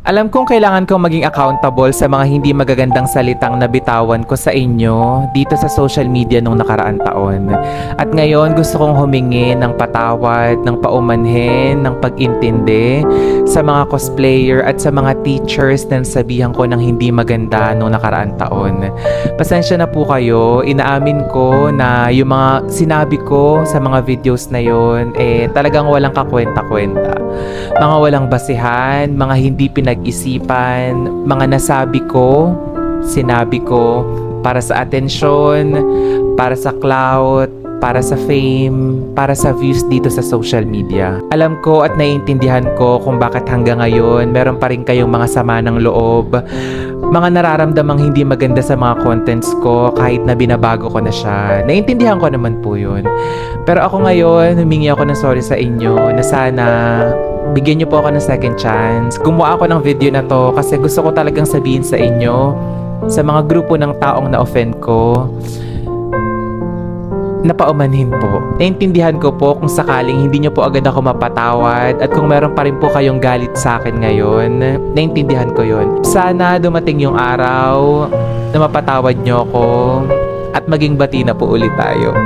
Alam kong kailangan kong maging accountable sa mga hindi magagandang salitang nabitawan ko sa inyo dito sa social media nung nakaraang taon. At ngayon gusto kong humingi ng patawad, ng paumanhin, ng pag-intindi sa mga cosplayer at sa mga teachers na sabihan ko ng hindi maganda nung nakaraang taon. Pasensya na po kayo, inaamin ko na yung mga sinabi ko sa mga videos na yon talagang walang kakwenta-kwenta. Mga walang basihan, mga hindi pinag-isipan, mga nasabi ko, sinabi ko para sa atensyon, para sa clout, para sa fame, para sa views dito sa social media. Alam ko at naiintindihan ko kung bakit hanggang ngayon meron pa rin kayong mga sama ng loob, mga nararamdamang hindi maganda sa mga contents ko kahit na binabago ko na siya. Naiintindihan ko naman po yun. Pero ako ngayon, humingi ako ng sorry sa inyo na sana bigyan niyo po ako ng second chance. Gumawa ako ng video na to kasi gusto ko talagang sabihin sa inyo, sa mga grupo ng taong na-offend ko, napaumanhin po. Naintindihan ko po kung sakaling hindi niyo po agad ako mapatawad at kung meron pa rin po kayong galit sa akin ngayon, naintindihan ko yun. Sana dumating yung araw na mapatawad niyo ako at maging bati na po ulit tayo.